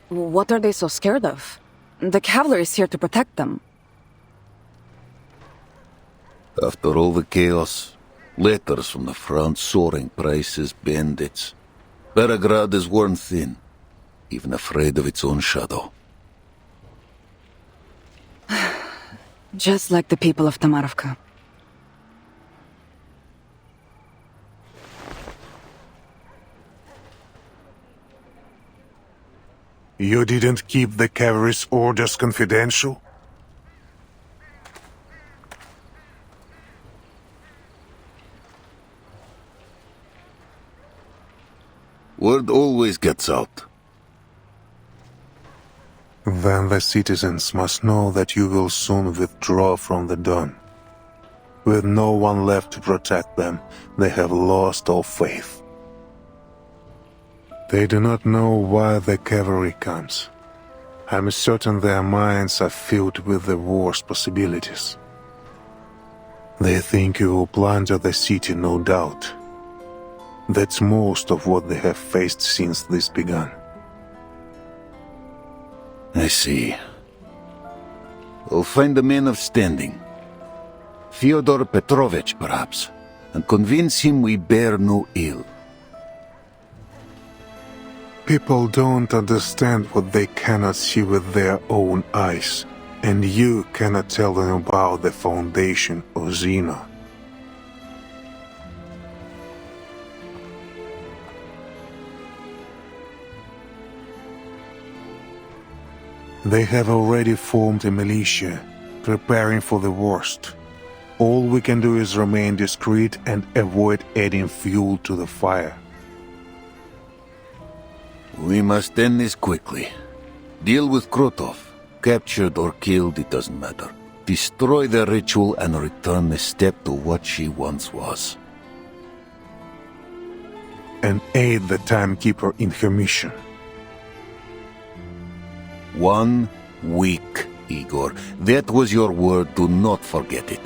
What are they so scared of? The cavalry is here to protect them. After all the chaos, letters from the front soaring prices, bandits. Beregrad is worn thin, even afraid of its own shadow. Just like the people of Tamarovka. You didn't keep the cavalry's orders confidential? Word always gets out. Then the citizens must know that you will soon withdraw from the Don. With no one left to protect them, they have lost all faith. They do not know why the cavalry comes. I'm certain their minds are filled with the war's possibilities. They think you will plunder the city, no doubt. That's most of what they have faced since this began. I see. We'll find a man of standing. Fyodor Petrovich, perhaps, and convince him we bear no ill. People don't understand what they cannot see with their own eyes, and you cannot tell them about the foundation of Zeno. They have already formed a militia, preparing for the worst. All we can do is remain discreet and avoid adding fuel to the fire. We must end this quickly. Deal with Krotov. Captured or killed, it doesn't matter. Destroy the ritual and return the steppe to what she once was. And aid the timekeeper in her mission. 1 week, Igor. That was your word. Do not forget it.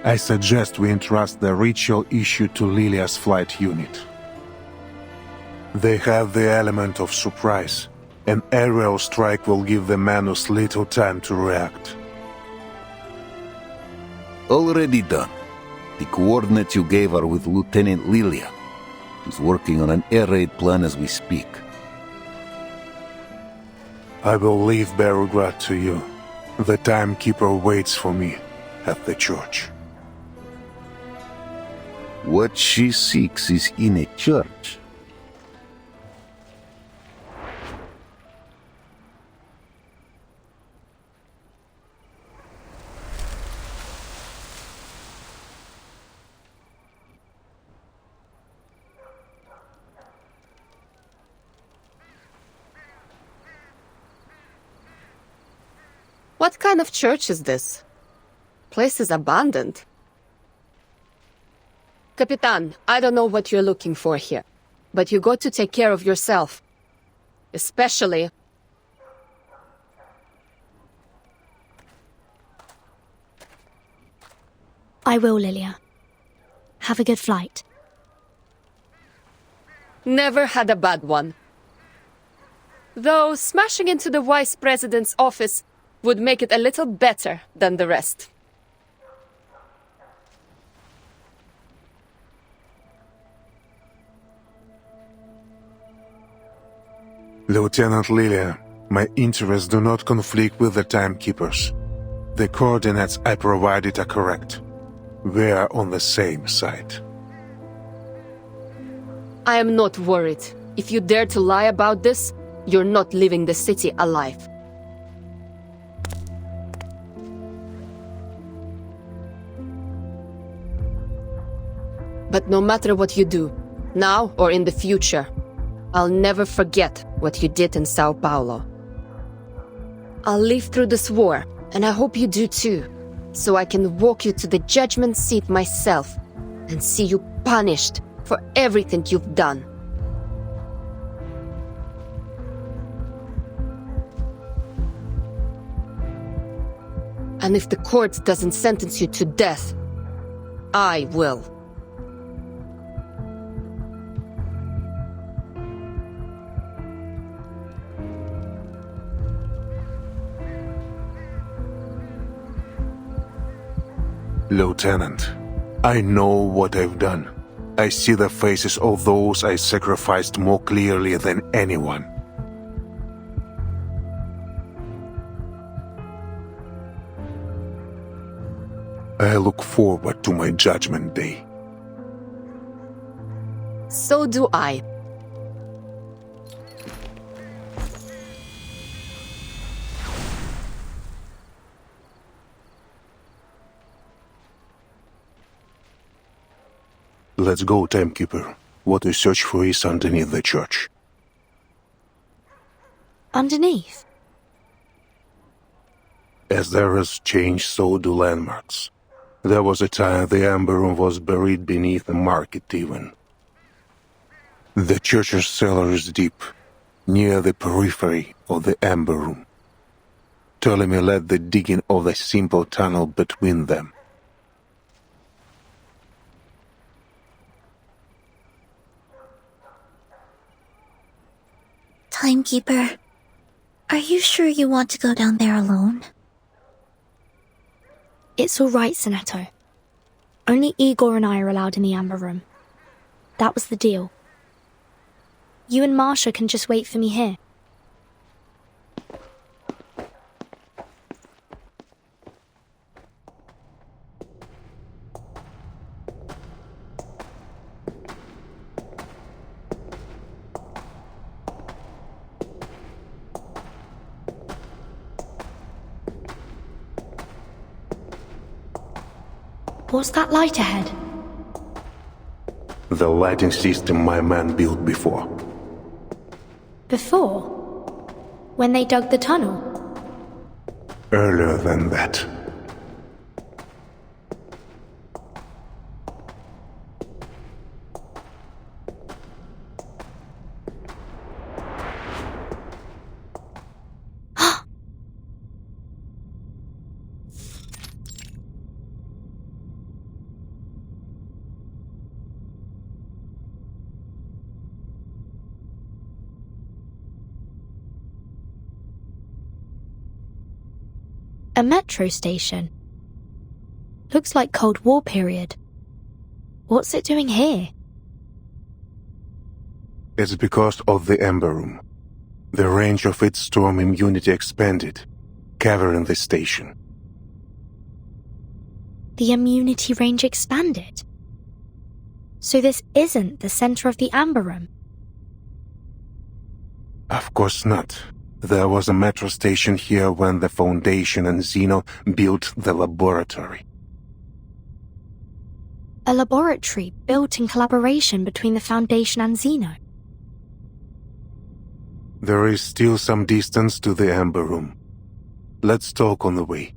I suggest we entrust the ritual issue to Lilia's flight unit. They have the element of surprise. An aerial strike will give the Manus little time to react. Already done. The coordinates you gave are with Lieutenant Lilia. He's working on an air raid plan as we speak. I will leave Beregrad to you. The timekeeper waits for me at the church. What she seeks is in a church. What kind of church is this? Place is abandoned. Capitan, I don't know what you're looking for here, but you got to take care of yourself. Especially... I will, Lilia. Have a good flight. Never had a bad one. Though smashing into the Vice President's office would make it a little better than the rest. Lieutenant Lilia, my interests do not conflict with the timekeepers. The coordinates I provided are correct. We are on the same side. I am not worried. If you dare to lie about this, you're not leaving the city alive. But no matter what you do, now or in the future, I'll never forget what you did in Sao Paulo. I'll live through this war, and I hope you do too, so I can walk you to the judgment seat myself and see you punished for everything you've done. And if the court doesn't sentence you to death, I will. Lieutenant, I know what I've done. I see the faces of those I sacrificed more clearly than anyone. I look forward to my judgment day. So do I. Let's go, Timekeeper. What we search for is underneath the church. Underneath? As there is change, so do landmarks. There was a time the Amber Room was buried beneath the market even. The church's cellar is deep, near the periphery of the Amber Room. Ptolemy led the digging of the simple tunnel between them. Timekeeper, are you sure you want to go down there alone? It's all right, Sonetto. Only Igor and I are allowed in the Amber Room. That was the deal. You and Marcia can just wait for me here. What's that light ahead? The lighting system my man built before. Before? When they dug the tunnel? Earlier than that. A metro station. Looks like Cold War period. What's it doing here? It's because of the Amber Room. The range of its storm immunity expanded, covering the station. The immunity range expanded. So this isn't the center of the Amber Room. Of course not. There was a metro station here when the Foundation and Zeno built the laboratory. A laboratory built in collaboration between the Foundation and Zeno. There is still some distance to the Amber Room. Let's talk on the way.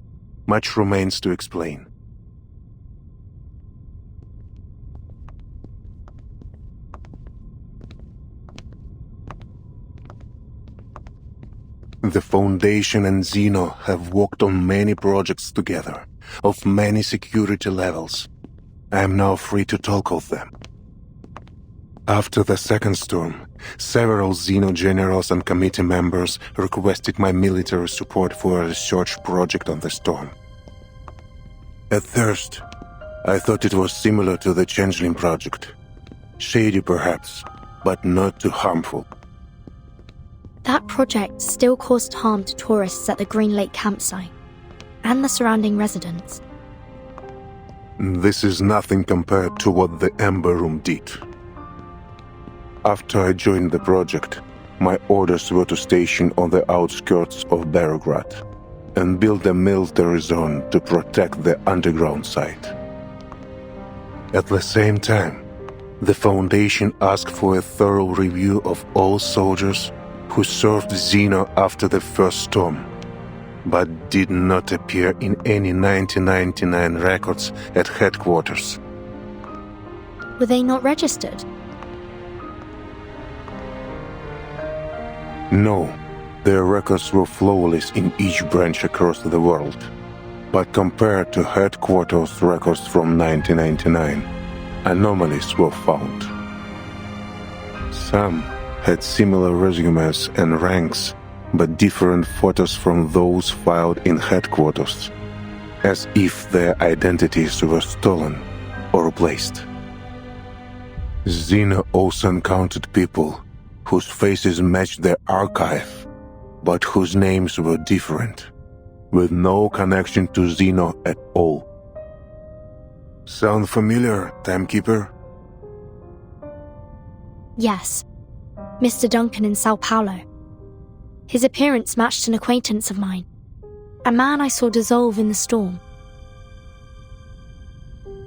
Much remains to explain. The Foundation and Zeno have worked on many projects together, of many security levels. I am now free to talk of them. After the second storm, several Zeno generals and committee members requested my military support for a research project on the storm. At first, I thought it was similar to the Changeling project. Shady perhaps, but not too harmful. That project still caused harm to tourists at the Green Lake campsite and the surrounding residents. This is nothing compared to what the Amber Room did. After I joined the project, my orders were to station on the outskirts of Berograd and build a military zone to protect the underground site. At the same time, the Foundation asked for a thorough review of all soldiers who served Zeno after the first storm, but did not appear in any 1999 records at headquarters. Were they not registered? No, their records were flawless in each branch across the world, but compared to headquarters records from 1999, anomalies were found. Some had similar resumes and ranks, but different photos from those filed in headquarters. as if their identities were stolen or replaced. Xena also encountered people whose faces matched their archive, but whose names were different, with no connection to Xeno at all. Sound familiar, Timekeeper? Yes, Mr. Duncan in Sao Paulo. His appearance matched an acquaintance of mine, a man I saw dissolve in the storm.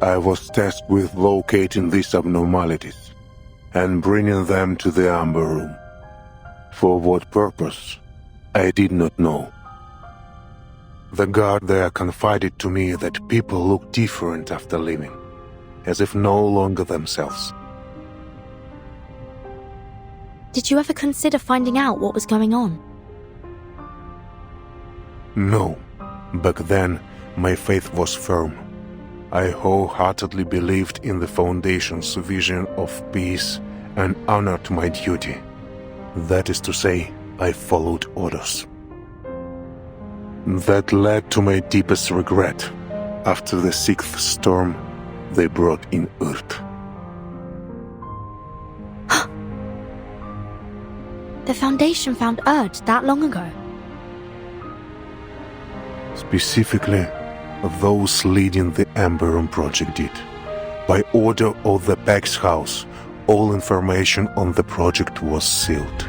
I was tasked with locating these abnormalities and bringing them to the Amber Room. For what purpose, I did not know. The guard there confided to me that people look different after leaving, as if no longer themselves. Did you ever consider finding out what was going on? No. Back then, my faith was firm. I wholeheartedly believed in the Foundation's vision of peace and honored my duty. That is to say, I followed orders. That led to my deepest regret. After the 6th storm, they brought in Earth. The Foundation found Erd that long ago. Specifically, those leading the Amber Room project did. By order of the Pax House, all information on the project was sealed.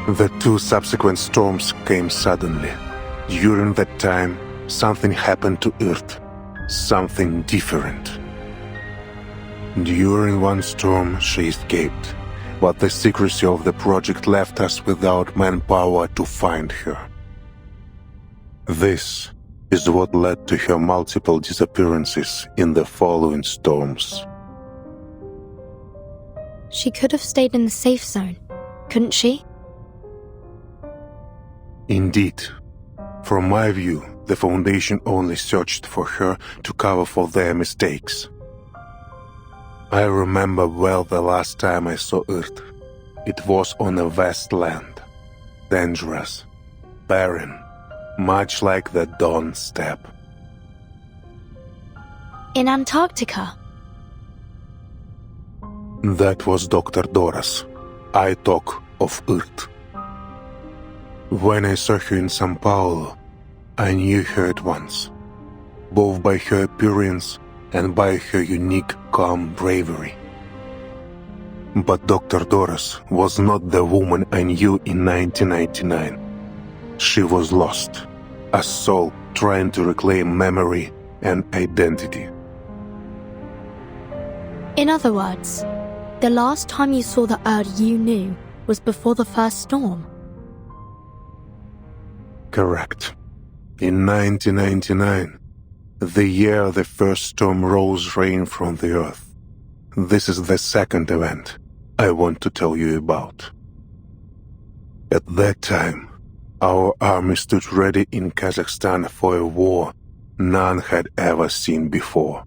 The 2 subsequent storms came suddenly. During that time, something happened to Earth. Something different. During one storm, she escaped, but the secrecy of the project left us without manpower to find her. This is what led to her multiple disappearances in the following storms. She could have stayed in the safe zone, couldn't she? Indeed. From my view, the Foundation only searched for her to cover for their mistakes. I remember well the last time I saw Earth. It was on a vast land. Dangerous. Barren. Much like the Dawn Steppe. In Antarctica? That was Dr. Doras. I talk of Earth. When I saw her in Sao Paulo, I knew her at once, both by her appearance and by her unique, calm bravery. But Dr. Doras was not the woman I knew in 1999. She was lost, a soul trying to reclaim memory and identity. In other words, the last time you saw the Erd you knew was before the first storm. Correct. In 1999, the year the first storm rose rain from the earth. This is the second event I want to tell you about. At that time, our army stood ready in Kazakhstan for a war none had ever seen before.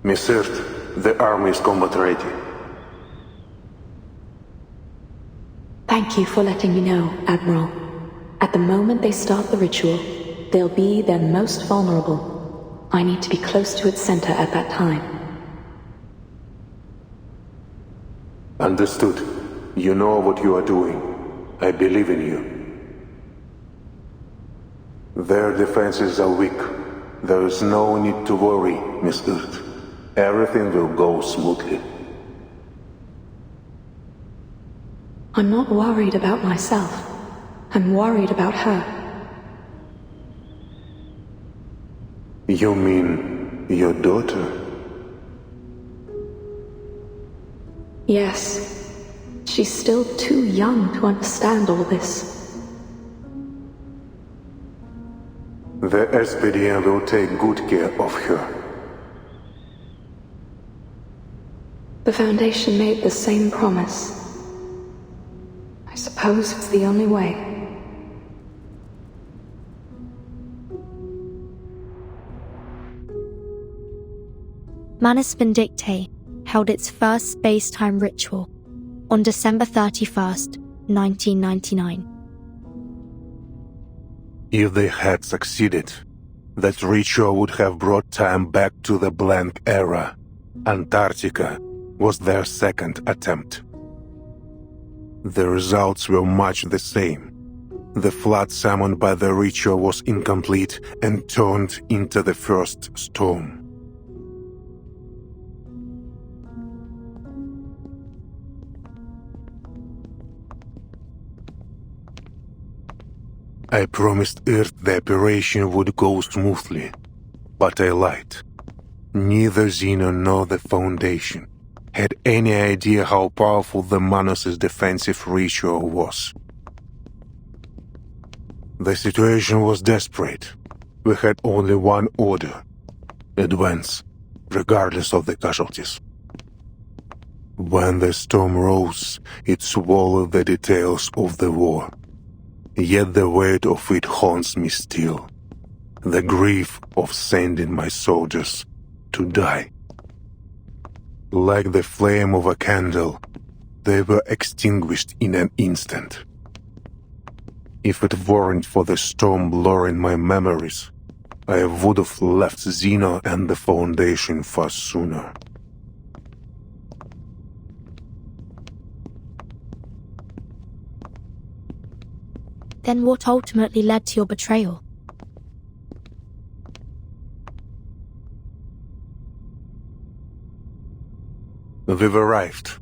Miss Earth, the army is combat ready. Thank you for letting me know, Admiral. At the moment they start the ritual, they'll be their most vulnerable. I need to be close to its center at that time. Understood. You know what you are doing. I believe in you. Their defenses are weak. There is no need to worry, Miss Earth. Everything will go smoothly. I'm not worried about myself. I'm worried about her. You mean your daughter? Yes. She's still too young to understand all this. The SPDM will take good care of her. The Foundation made the same promise. I suppose it's the only way. Manus Vindictae held its first space-time ritual on December 31st, 1999. If they had succeeded, that ritual would have brought time back to the blank era. Antarctica was their second attempt. The results were much the same. The flood summoned by the ritual was incomplete and turned into the first storm. I promised Earth the operation would go smoothly, but I lied. Neither Xeno nor the Foundation had any idea how powerful the Manos' defensive ritual was. The situation was desperate. We had only one order: advance, regardless of the casualties. When the storm rose, it swallowed the details of the war. Yet the weight of it haunts me still. The grief of sending my soldiers to die. Like the flame of a candle, they were extinguished in an instant. If it weren't for the storm blurring my memories, I would have left Xeno and the Foundation far sooner. Then what ultimately led to your betrayal? We've arrived.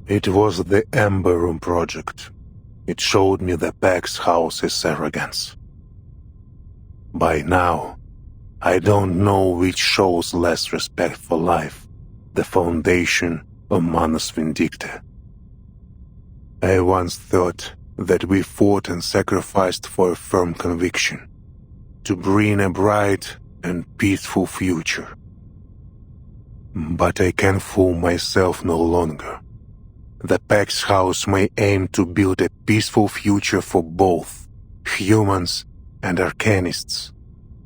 It was the Ember Room project. It showed me the Pax House's arrogance. By now, I don't know which shows less respect for life, the Foundation or Manus Vindicta. I once thought that we fought and sacrificed for a firm conviction, to bring a bright and peaceful future. But I can fool myself no longer. The Pax House may aim to build a peaceful future for both humans and Arcanists,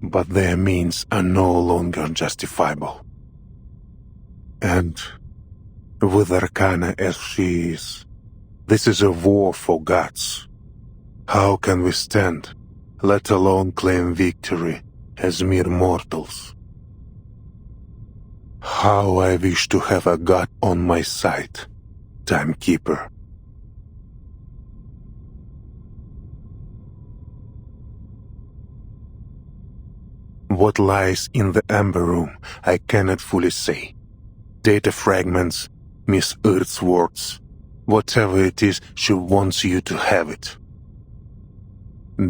but their means are no longer justifiable. And with Arcana as she is, this is a war for gods. How can we stand, let alone claim victory, as mere mortals? How I wish to have a god on my side, Timekeeper. What lies in the Ember Room, I cannot fully say. Data fragments, Miss Earth's words, whatever it is, she wants you to have it.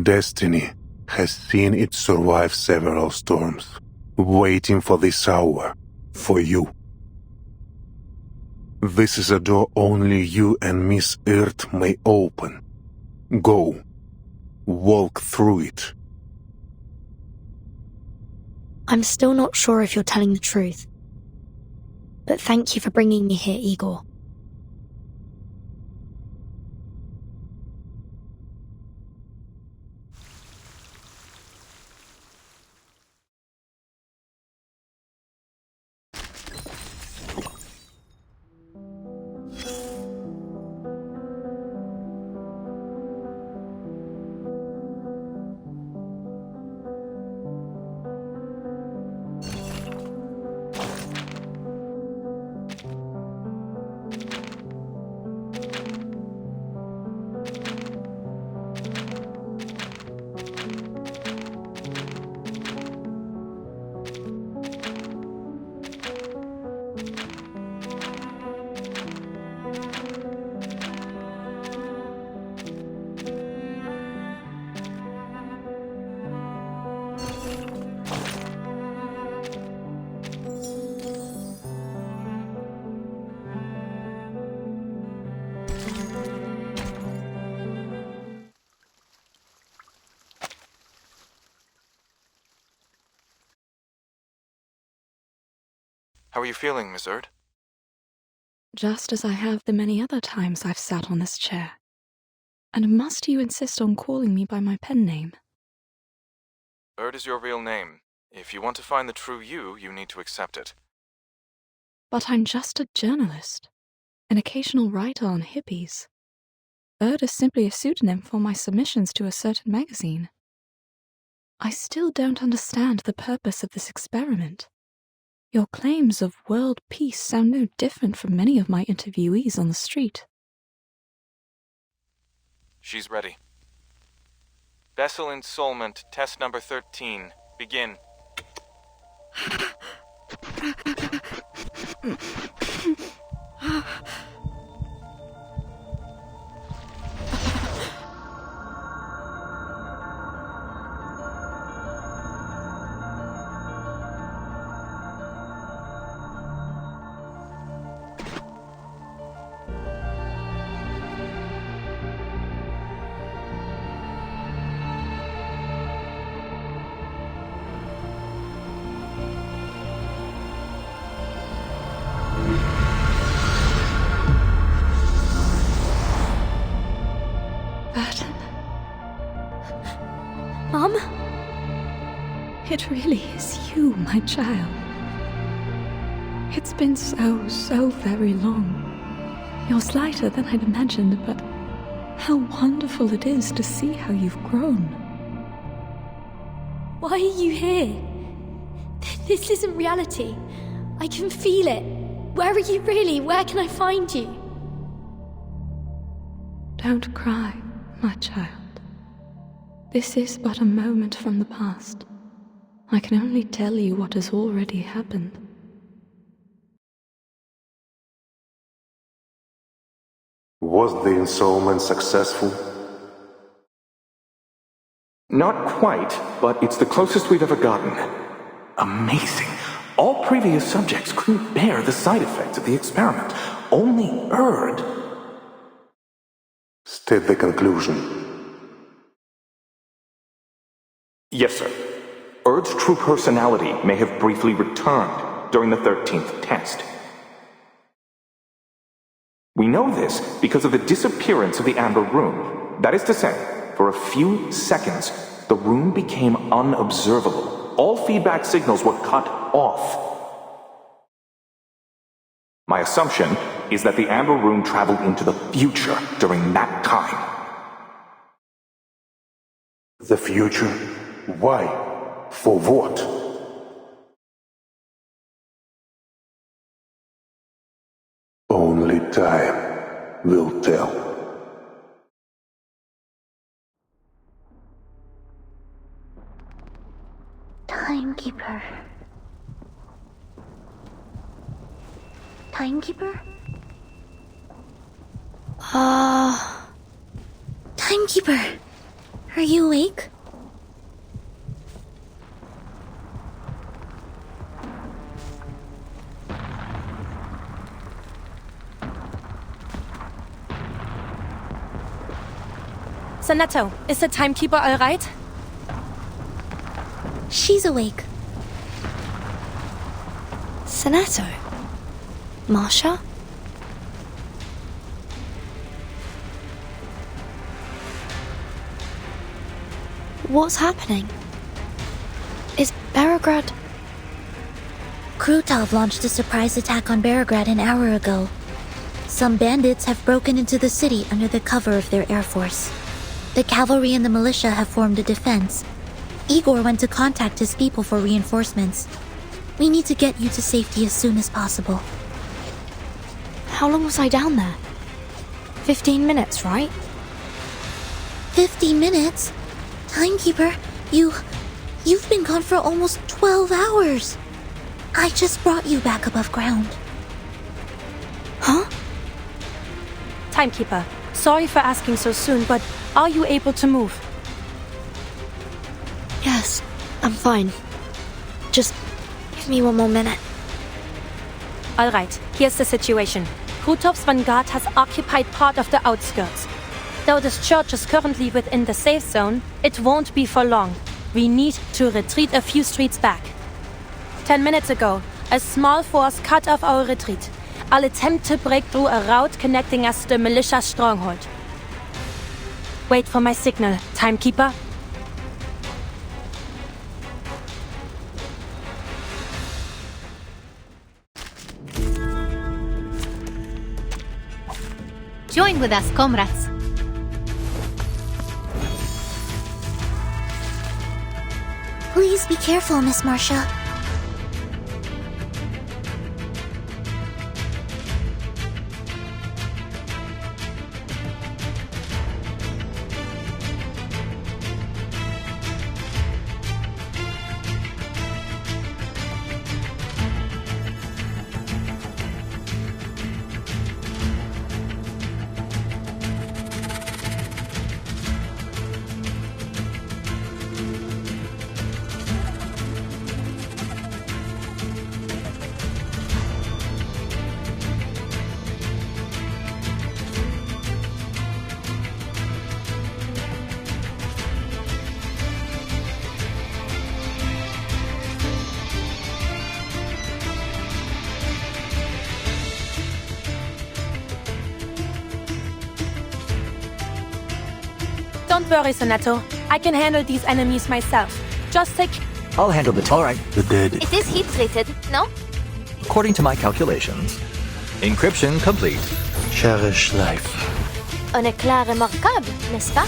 Destiny has seen it survive several storms, waiting for this hour, for you. This is a door only you and Miss Earth may open. Go. Walk through it. I'm still not sure if you're telling the truth. But thank you for bringing me here, Igor. How are you feeling, Miss Erd? Just as I have the many other times I've sat on this chair. And must you insist on calling me by my pen name? Erd is your real name. If you want to find the true you, you need to accept it. But I'm just a journalist, an occasional writer on hippies. Erd is simply a pseudonym for my submissions to a certain magazine. I still don't understand the purpose of this experiment. Your claims of world peace sound no different from many of my interviewees on the street. She's ready. Vessel ensoulment, test number 13. Begin. Mom? It really is you, my child. It's been so very long. You're slighter than I'd imagined, but how wonderful it is to see how you've grown. Why are you here? This isn't reality. I can feel it. Where are you really? Where can I find you? Don't cry, my child. This is but a moment from the past. I can only tell you what has already happened. Was the ensoulment successful? Not quite, but it's the closest we've ever gotten. Amazing. All previous subjects couldn't bear the side effects of the experiment. Only Erd. State the conclusion. Yes, sir. Erd's true personality may have briefly returned during the 13th test. We know this because of the disappearance of the Amber Room. That is to say, for a few seconds, the room became unobservable. All feedback signals were cut off. My assumption is that the Amber Room traveled into the future during that time. The future? Why? For what? Only time will tell. Timekeeper. Timekeeper? Timekeeper! Are you awake? Sonetto, is the timekeeper all right? She's awake. Sonetto? Marsha? What's happening? Is Beregrad... Krutov launched a surprise attack on Beregrad an hour ago. Some bandits have broken into the city under the cover of their air force. The cavalry and the militia have formed a defense. Igor went to contact his people for reinforcements. We need to get you to safety as soon as possible. How long was I down there? 15 minutes, right? 15 minutes? Timekeeper, you've been gone for almost 12 hours. I just brought you back above ground. Huh? Timekeeper, sorry for asking so soon, but are you able to move? Yes, I'm fine. Just give me one more minute. All right, here's the situation. Krutov's vanguard has occupied part of the outskirts. Though this church is currently within the safe zone, it won't be for long. We need to retreat a few streets back. 10 minutes ago, a small force cut off our retreat. I'll attempt to break through a route connecting us to the militia stronghold. Wait for my signal, Timekeeper. Join with us, comrades. Please be careful, Miss Marcia. Don't worry, Sonetto. I can handle these enemies myself. Just take... I'll handle the alright. The dead. It is heat-treated, no? According to my calculations. Encryption complete. Cherish life. Un éclair remarquable, n'est-ce pas?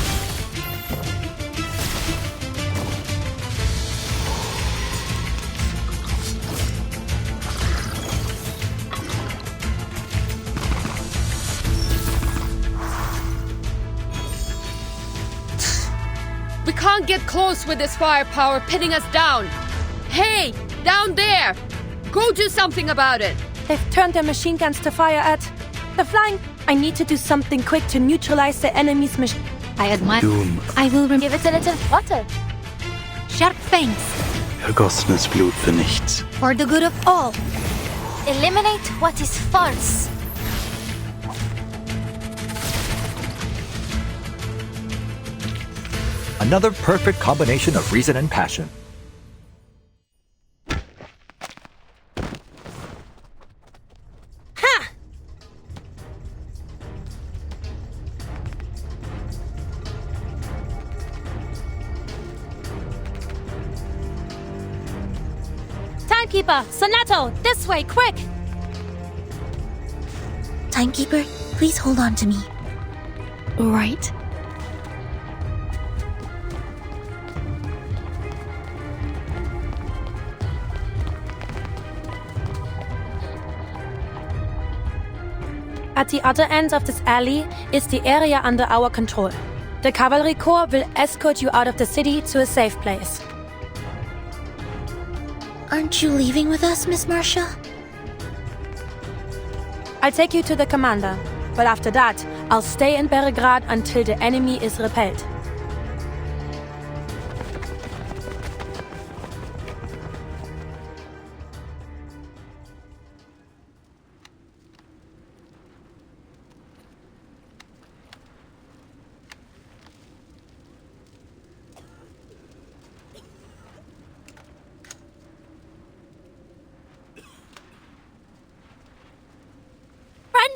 We can't get close with this firepower pinning us down. Hey, down there! Go do something about it. They've turned their machine guns to fire at... the flying... I need to do something quick to neutralize the enemy's machine. I admire... Doom. I will give it a little water. Sharp fangs. Vergossenes Blut für nichts. For the good of all. Eliminate what is false. Another perfect combination of reason and passion. Ha! Timekeeper! Sonetto! This way, quick! Timekeeper, please hold on to me. All right. At the other end of this alley is the area under our control. The Cavalry Corps will escort you out of the city to a safe place. Aren't you leaving with us, Miss Marcia? I'll take you to the commander, but after that, I'll stay in Beregrad until the enemy is repelled.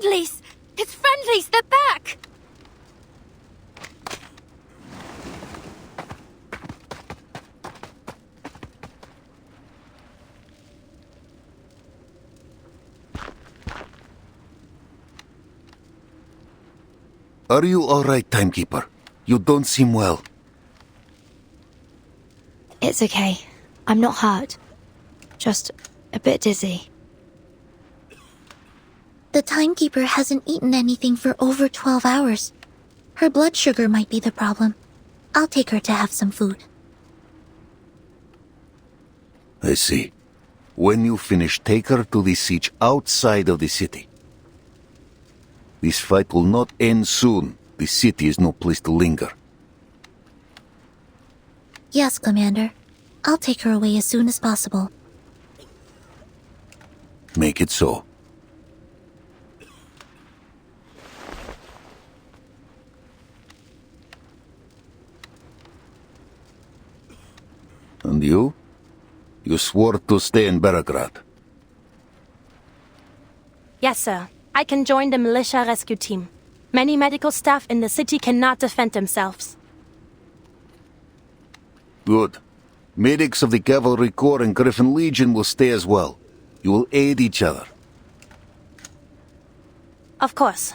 Friendlies! It's friendlies! They're back! Are you all right, Timekeeper? You don't seem well. It's okay. I'm not hurt. Just a bit dizzy. The Timekeeper hasn't eaten anything for over 12 hours. Her blood sugar might be the problem. I'll take her to have some food. I see. When you finish, take her to the siege outside of the city. This fight will not end soon. The city is no place to linger. Yes, Commander. I'll take her away as soon as possible. Make it so. And you? You swore to stay in Beregrad. Yes, sir. I can join the militia rescue team. Many medical staff in the city cannot defend themselves. Good. Medics of the Cavalry Corps and Griffin Legion will stay as well. You will aid each other. Of course.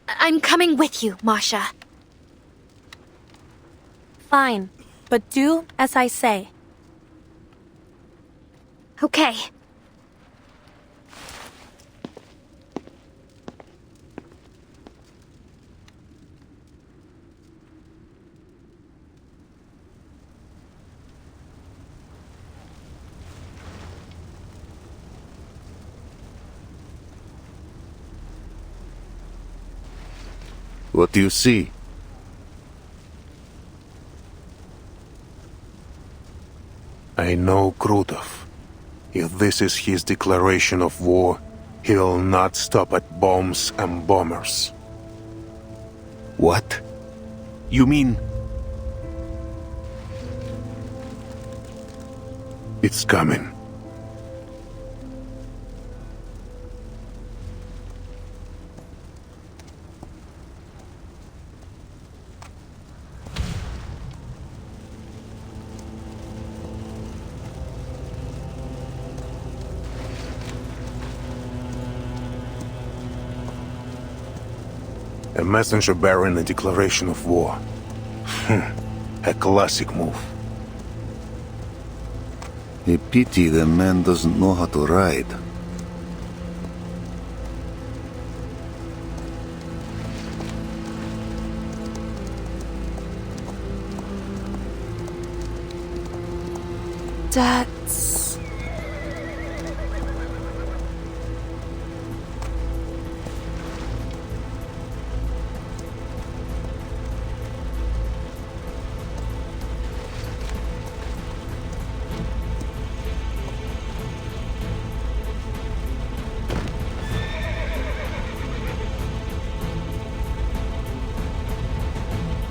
I'm coming with you, Masha. Fine, but do as I say. Okay. What do you see? I know Krutov. If this is his declaration of war, he will not stop at bombs and bombers. What? You mean... It's coming. A messenger bearing a declaration of war. A classic move. A pity the man doesn't know how to ride. That's...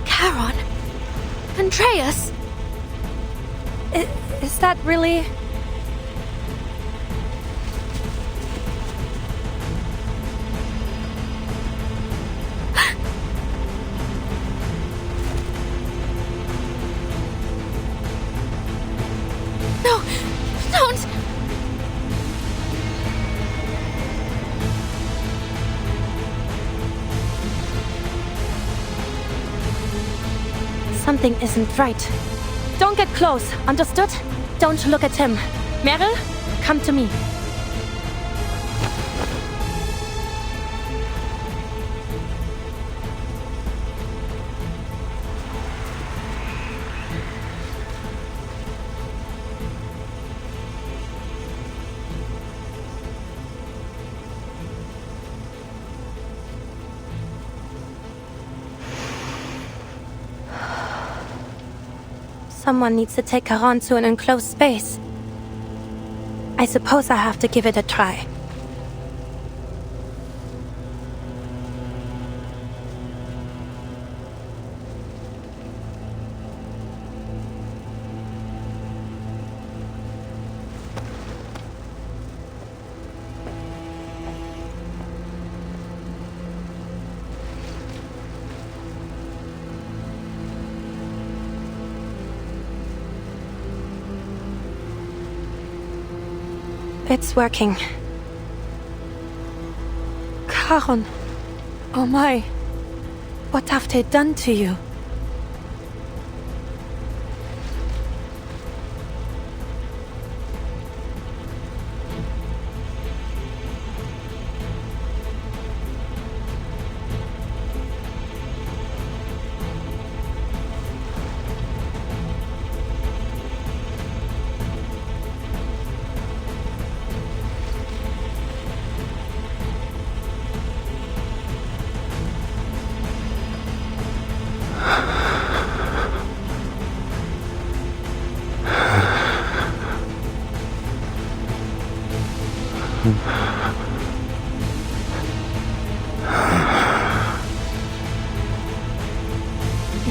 Charon? Andreas? Is that really... No! Don't! Something isn't right. Don't get close, understood? Don't look at him. Meryl, come to me. Someone needs to take Charon to an enclosed space. I suppose I have to give it a try. It's working. Charon. Oh my. What have they done to you?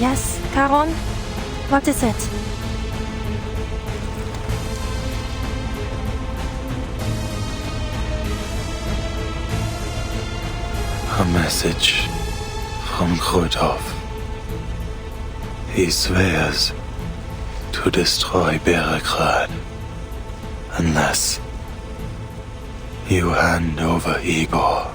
Yes, Charon? What is it? message from Krutov. He swears to destroy Beregrad unless you hand over Igor.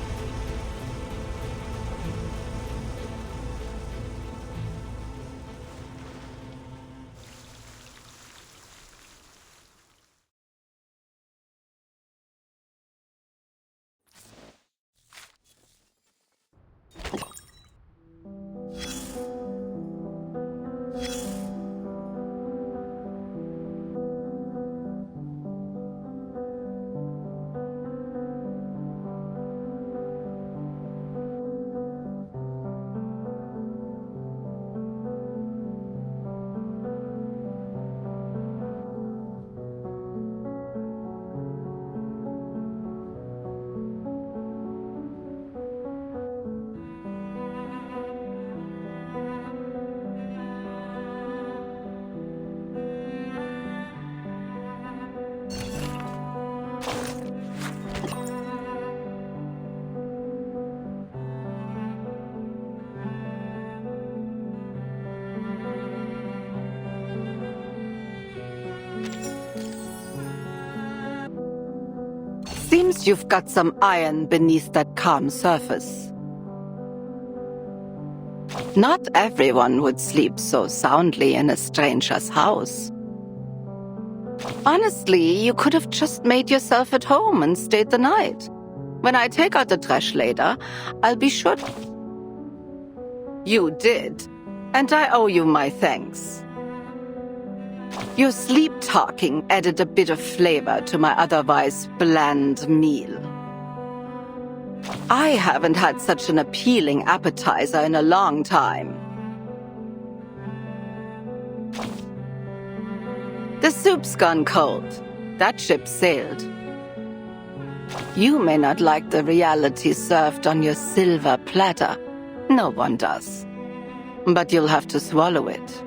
Seems you've got some iron beneath that calm surface. Not everyone would sleep so soundly in a stranger's house. Honestly, you could have just made yourself at home and stayed the night. When I take out the trash later, I'll be sure... You did, and I owe you my thanks. Your sleep-talking added a bit of flavor to my otherwise bland meal. I haven't had such an appealing appetizer in a long time. The soup's gone cold. That ship sailed. You may not like the reality served on your silver platter. No one does. But you'll have to swallow it.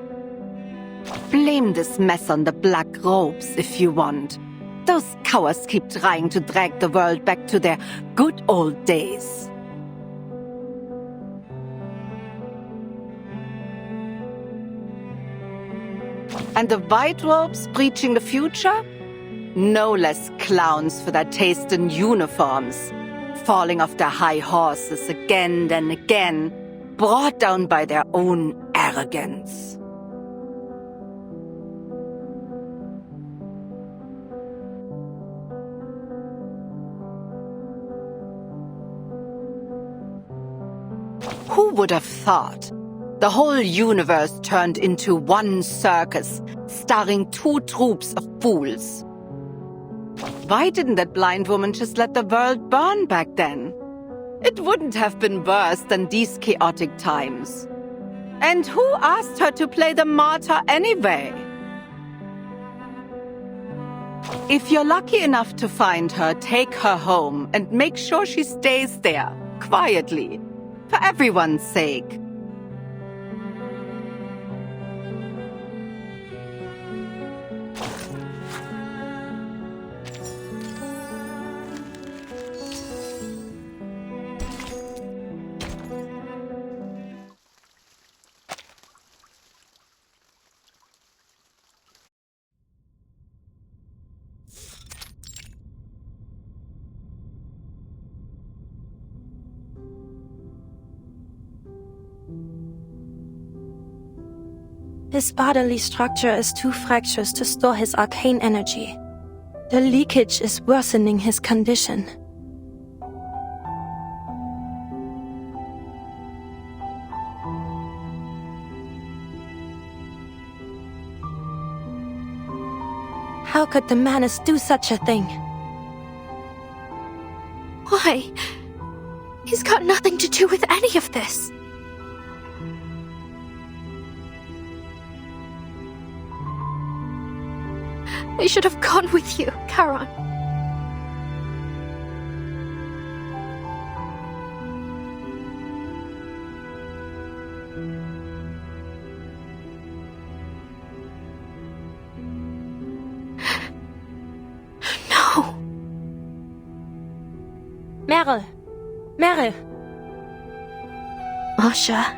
Blame this mess on the black robes if you want. Those cowards keep trying to drag the world back to their good old days. And the white robes preaching the future? No less clowns for their taste in uniforms, falling off their high horses again and again, brought down by their own arrogance. Who would have thought? The whole universe turned into one circus, starring two troops of fools. Why didn't that blind woman just let the world burn back then? It wouldn't have been worse than these chaotic times. And who asked her to play the martyr anyway? If you're lucky enough to find her, take her home and make sure she stays there, quietly. For everyone's sake. His bodily structure is too fractious to store his arcane energy. The leakage is worsening his condition. How could the Manus do such a thing? Why? He's got nothing to do with any of this. I should have gone with you, Charon. Meryl! Meryl! Masha.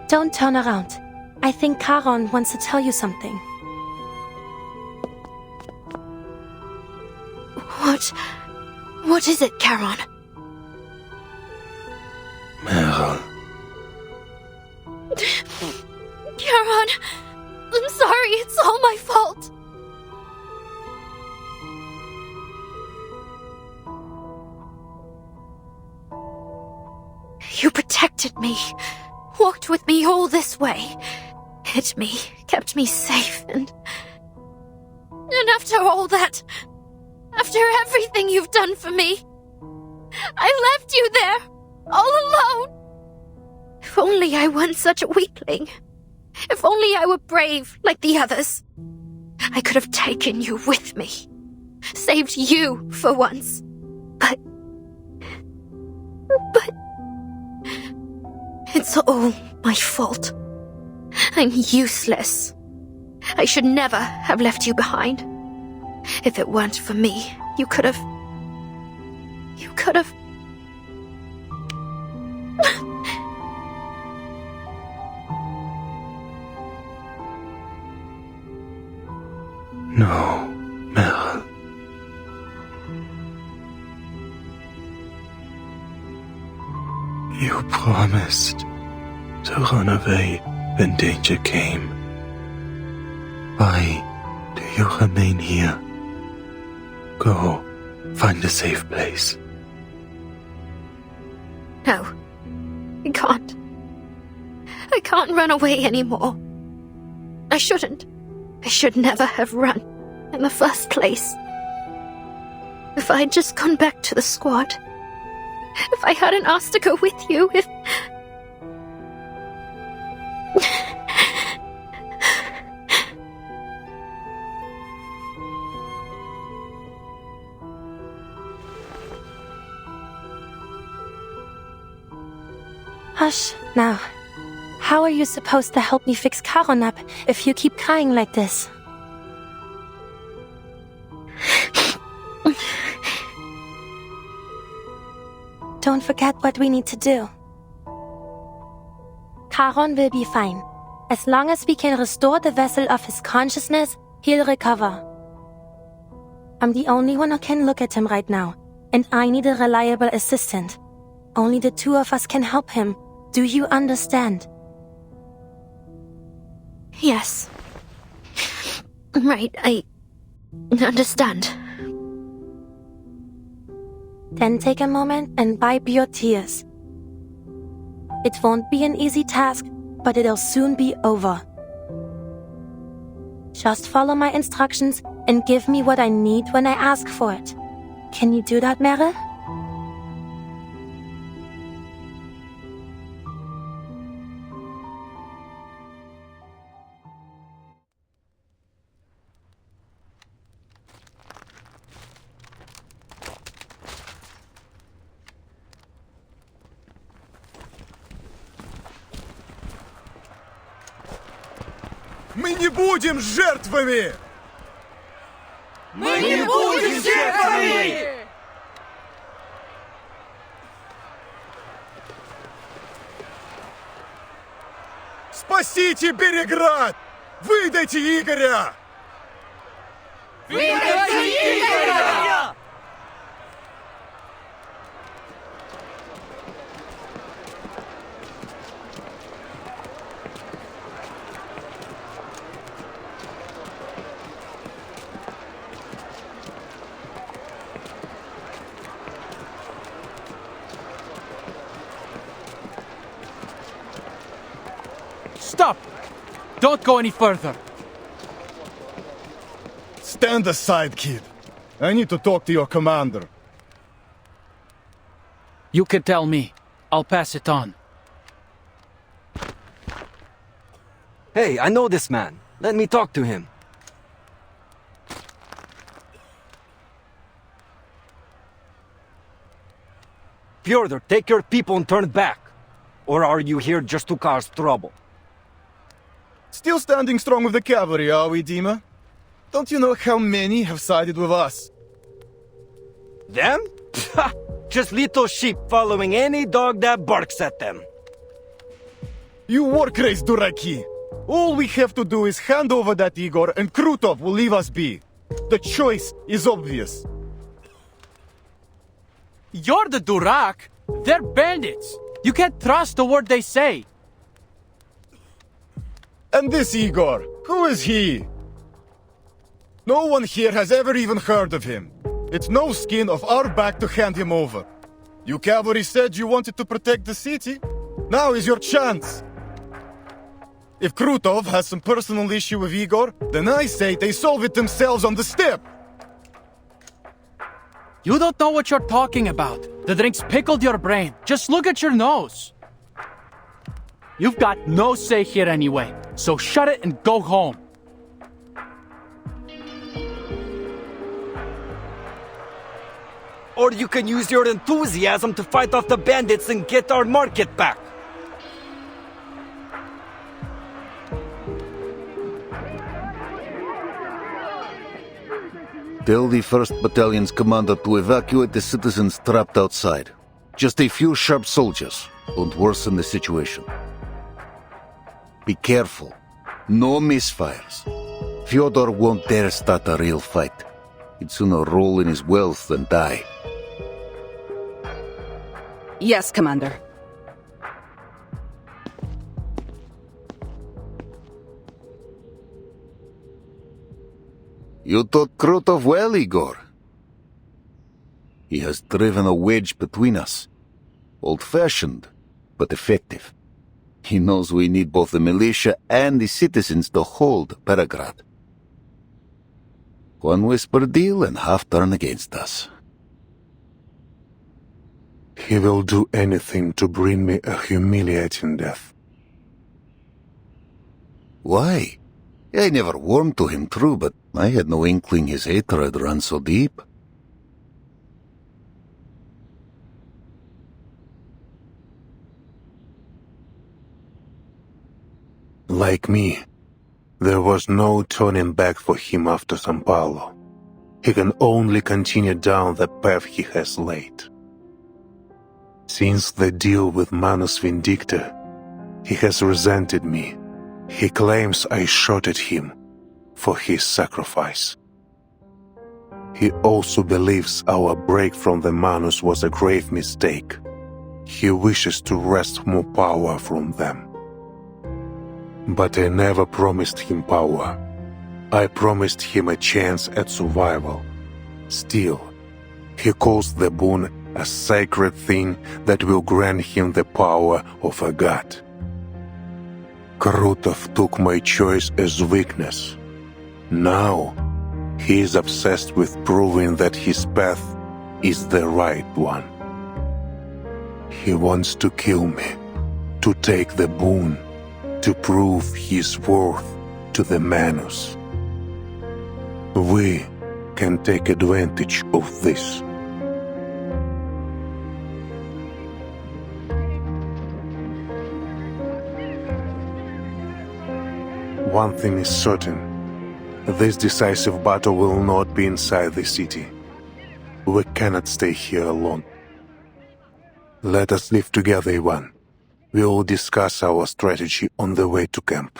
Don't turn around. I think Charon wants to tell you something. What is it, Charon? Meryl. Charon, I'm sorry, it's all my fault. You protected me, walked with me all this way, hid me, kept me safe, and after all that, after everything you've done for me, I left you there, all alone. If only I weren't such a weakling. If only I were brave like the others. I could have taken you with me. Saved you for once. But it's all my fault. I'm useless. I should never have left you behind. If it weren't for me, you could have... No, Meryl. You promised to run away when danger came. Why do you remain here? Go, find a safe place. No, I can't. I can't run away anymore. I shouldn't. I should never have run in the first place. If I had just gone back to the squad. If I hadn't asked to go with you, if... Hush, now. How are you supposed to help me fix Charon up if you keep crying like this? Don't forget what we need to do. Charon will be fine. As long as we can restore the vessel of his consciousness, he'll recover. I'm the only one who can look at him right now, and I need a reliable assistant. Only the two of us can help him. Do you understand? Yes. Right, I understand. Then take a moment and wipe your tears. It won't be an easy task, but it'll soon be over. Just follow my instructions and give me what I need when I ask for it. Can you do that, Meryl? Мы не будем жертвами! Мы не будем жертвами! Спасите Береград! Выдайте Игоря! Выдайте Игоря! Stop! Don't go any further. Stand aside, kid. I need to talk to your commander. You can tell me. I'll pass it on. Hey, I know this man. Let me talk to him. Pyotr, take your people and turn back. Or are you here just to cause trouble? Still standing strong with the cavalry, are we, Dima? Don't you know how many have sided with us? Them? Just little sheep following any dog that barks at them. You war crazed Duraki! All we have to do is hand over that Igor and Krutov will leave us be. The choice is obvious. You're the Durak. They're bandits. You can't trust a word they say. And this Igor, who is he? No one here has ever even heard of him. It's no skin of our back to hand him over. You cavalry said you wanted to protect the city. Now is your chance. If Krutov has some personal issue with Igor, then I say they solve it themselves on the step. You don't know what you're talking about. The drinks pickled your brain. Just look at your nose. You've got no say here anyway, so shut it and go home. Or you can use your enthusiasm to fight off the bandits and get our market back. Tell the 1st Battalion's commander to evacuate the citizens trapped outside. Just a few sharp soldiers. Don't worsen the situation. Be careful. No misfires. Fyodor won't dare start a real fight. He'd sooner roll in his wealth than die. Yes, Commander. You taught Krutov well, Igor. He has driven a wedge between us. Old-fashioned, but effective. He knows we need both the militia and the citizens to hold Peregrad. One whisper deal and half turn against us. He will do anything to bring me a humiliating death. Why? I never warmed to him, true, but I had no inkling his hatred ran so deep. Like me, there was no turning back for him after San Paulo. He can only continue down the path he has laid. Since the deal with Manus Vindicta, he has resented me. He claims I shot at him for his sacrifice. He also believes our break from the Manus was a grave mistake. He wishes to wrest more power from them. But I never promised him power. I promised him a chance at survival. Still, he calls the boon a sacred thing that will grant him the power of a god. Krutov took my choice as weakness. Now, he is obsessed with proving that his path is the right one. He wants to kill me, to take the boon, to prove his worth to the Manus. We can take advantage of this. One thing is certain. This decisive battle will not be inside the city. We cannot stay here alone. Let us live together, Ivan. We will discuss our strategy on the way to camp.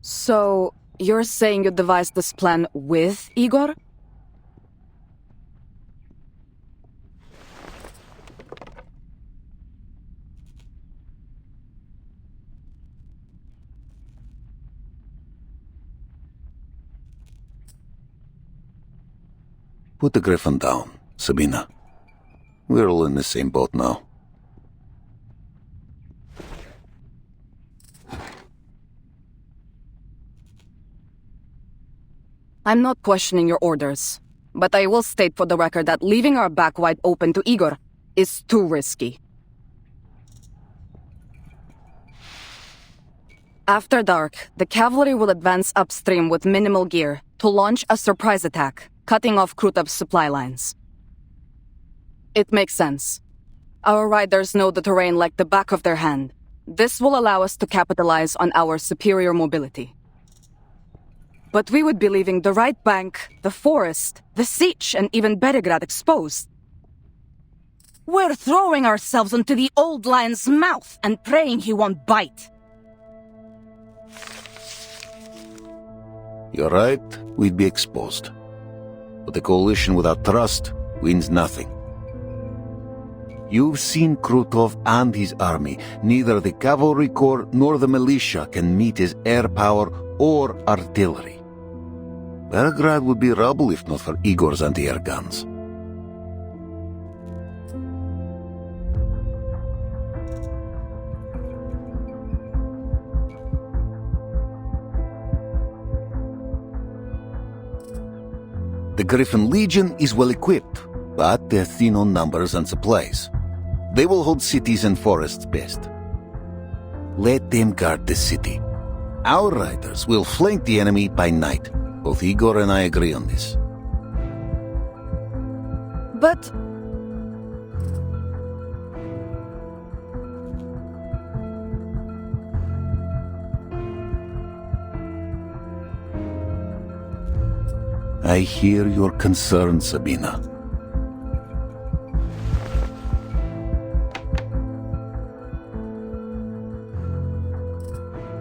So, you're saying you devised this plan with Igor? Put the Griffin down, Sabina. We're all in the same boat now. I'm not questioning your orders. but I will state for the record that leaving our back wide open to Igor is too risky. After dark, the cavalry will advance upstream with minimal gear to launch a surprise attack, cutting off Krutov's supply lines. It makes sense. Our riders know the terrain like the back of their hand. This will allow us to capitalize on our superior mobility. But we would be leaving the right bank, the forest, the Sich, and even Beregrad exposed. We're throwing ourselves into the old lion's mouth and praying he won't bite. You're right, we'd be exposed. But a coalition without trust wins nothing. You've seen Krutov and his army. Neither the cavalry corps nor the militia can meet his air power or artillery. Belgrade would be rubble if not for Igor's anti-air guns. The Griffin Legion is well equipped, but they're thin on numbers and supplies. They will hold cities and forests best. Let them guard the city. Our riders will flank the enemy by night. Both Igor and I agree on this. But... I hear your concern, Sabina.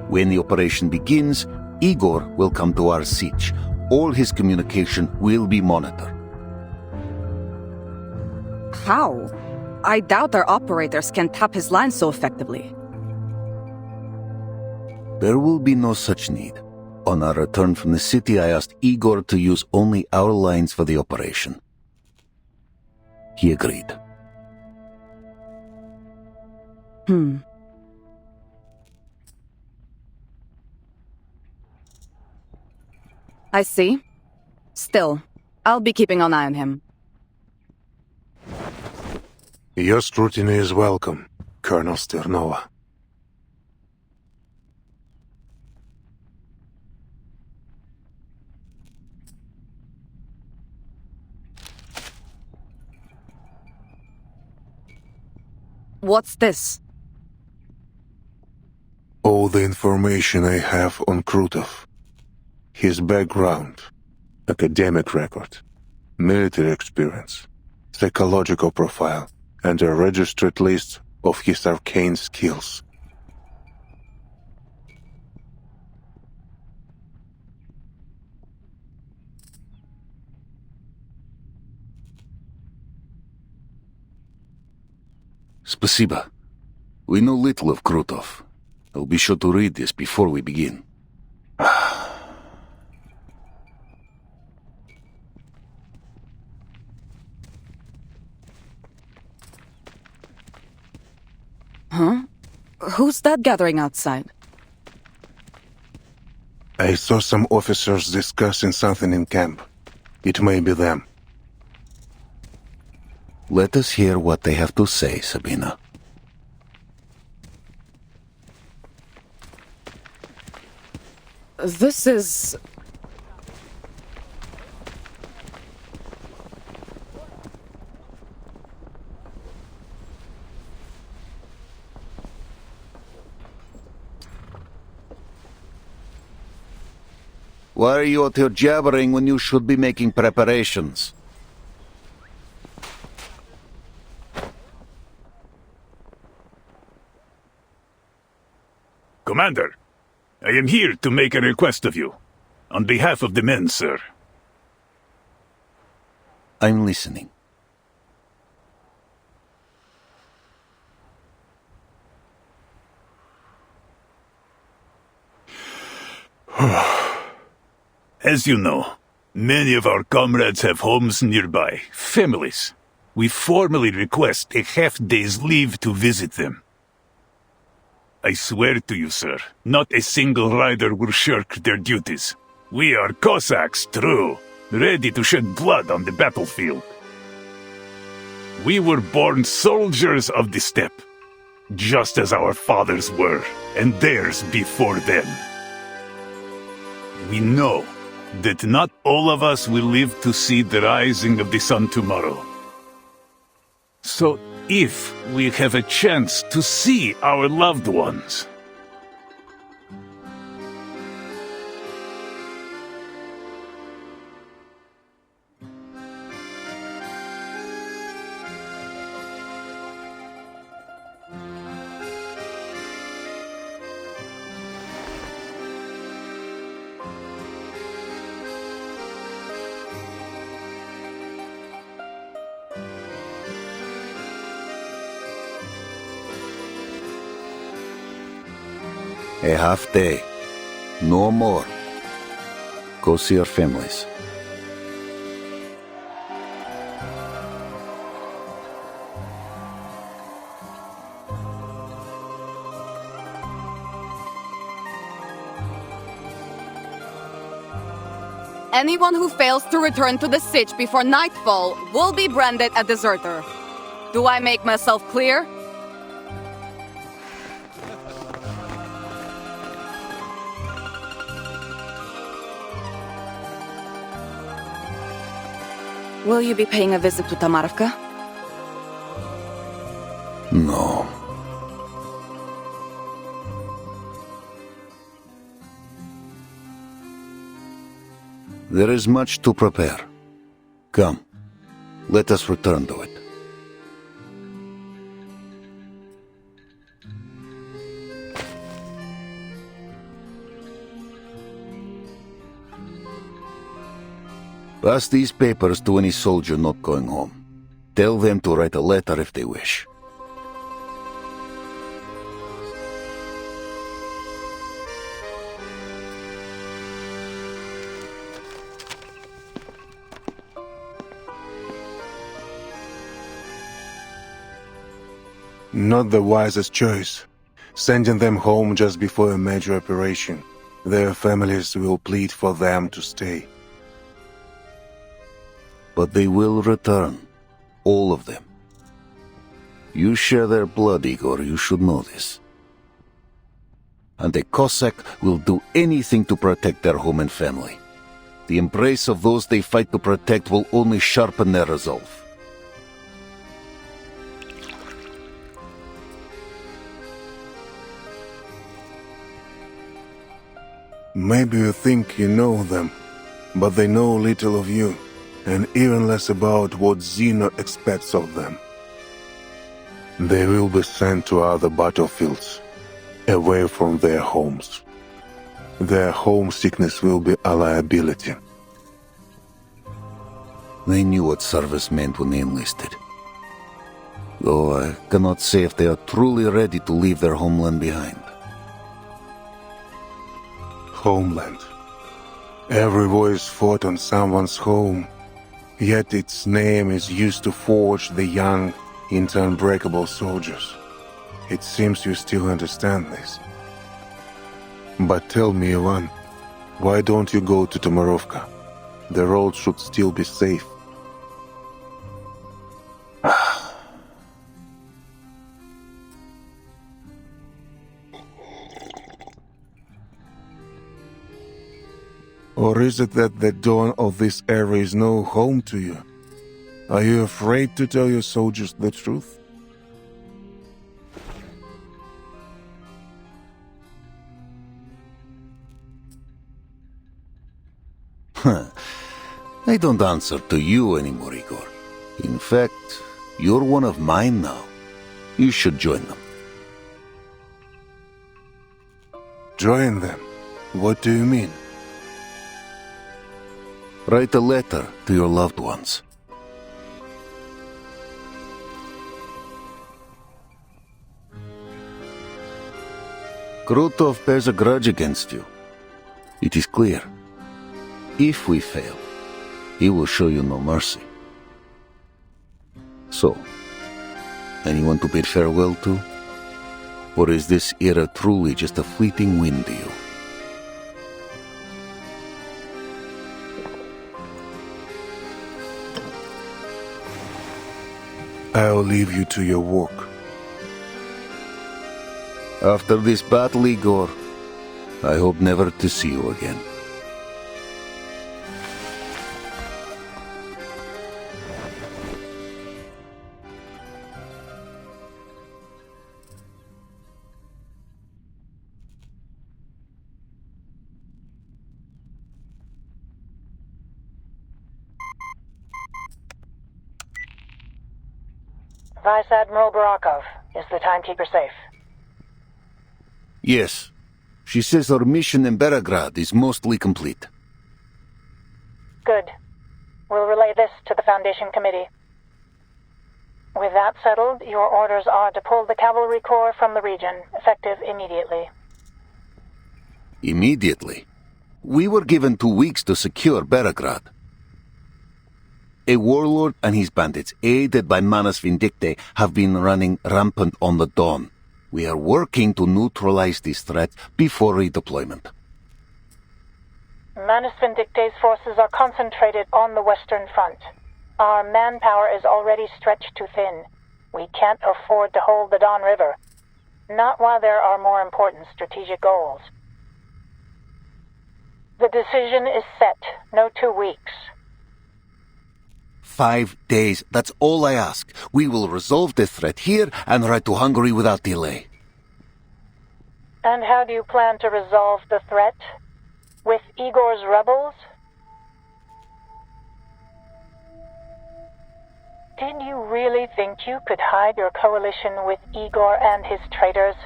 When the operation begins, Igor will come to our Sich. All his communication will be monitored. How? I doubt our operators can tap his line so effectively. There will be no such need. On our return from the city, I asked Igor to use only our lines for the operation. He agreed. I see. Still, I'll be keeping an eye on him. Your scrutiny is welcome, Colonel Sternova. What's this? All the information I have on Krutov. His background, academic record, military experience, psychological profile, and a registered list of his arcane skills. Spasiba. We know little of Krutov. I'll be sure to read this before we begin. Huh? Who's that gathering outside? I saw some officers discussing something in camp. It may be them. Let us hear what they have to say, Sabina. This is... Why are you out here jabbering when you should be making preparations? Commander, I am here to make a request of you. On behalf of the men, sir. I'm listening. As you know, many of our comrades have homes nearby, families. We formally request a half-day's leave to visit them. I swear to you, sir, not a single rider will shirk their duties. We are Cossacks, true, ready to shed blood on the battlefield. We were born soldiers of the steppe, just as our fathers were, and theirs before them. We know that not all of us will live to see the rising of the sun tomorrow. So if we have a chance to see our loved ones, a half day. No more. Go see your families. Anyone who fails to return to the Siege before nightfall will be branded a deserter. Do I make myself clear? Will you be paying a visit to Tamarvka? No. There is much to prepare. Come, let us return to it. Pass these papers to any soldier not going home. Tell them to write a letter if they wish. Not the wisest choice. Sending them home just before a major operation. Their families will plead for them to stay. But they will return. All of them. You share their blood, Igor, you should know this. And a Cossack will do anything to protect their home and family. The embrace of those they fight to protect will only sharpen their resolve. Maybe you think you know them, but they know little of you, and even less about what Zeno expects of them. They will be sent to other battlefields, away from their homes. Their homesickness will be a liability. They knew what service meant when they enlisted. Though I cannot say if they are truly ready to leave their homeland behind. Homeland. Every war is fought on someone's home, yet its name is used to forge the young into unbreakable soldiers. It seems you still understand this. But tell me, Ivan, why don't you go to Tomarovka? The road should still be safe. Or is it that the dawn of this era is no home to you? Are you afraid to tell your soldiers the truth? I don't answer to you anymore, Igor. In fact, you're one of mine now. You should join them. Join them? What do you mean? Write a letter to your loved ones. Krutov bears a grudge against you. It is clear. If we fail, he will show you no mercy. So, anyone to bid farewell to? Or is this era truly just a fleeting whim to you? I'll leave you to your work. After this battle, Igor, I hope never to see you again. Vice Admiral Barakov, is the Timekeeper safe? Yes. She says our mission in Beregrad is mostly complete. Good. We'll relay this to the Foundation Committee. With that settled, your orders are to pull the Cavalry Corps from the region, effective immediately. Immediately? We were given 2 weeks to secure Beregrad. A warlord and his bandits, aided by Manus Vindictae, have been running rampant on the Dawn. We are working to neutralize this threat before redeployment. Manus Vindictae's forces are concentrated on the Western Front. Our manpower is already stretched too thin. We can't afford to hold the Don River. Not while there are more important strategic goals. The decision is set. No 2 weeks. 5 days, that's all I ask. We will resolve the threat here and ride to Hungary without delay. And how do you plan to resolve the threat? With Igor's rebels? Did you really think you could hide your coalition with Igor and his traitors?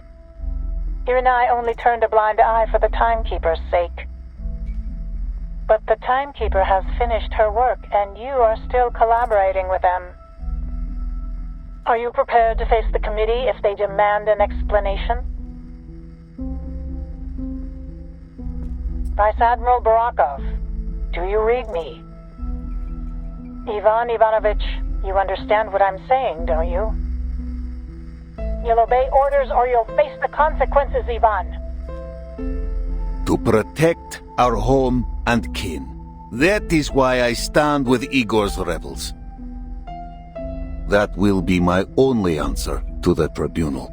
You and I only turned a blind eye for the Timekeeper's sake. But the Timekeeper has finished her work, and you are still collaborating with them. Are you prepared to face the committee if they demand an explanation? Vice Admiral Barakov, do you read me? Ivan Ivanovich, you understand what I'm saying, don't you? You'll obey orders or you'll face the consequences, Ivan. To protect our home and kin. That is why I stand with Igor's rebels. That will be my only answer to the tribunal.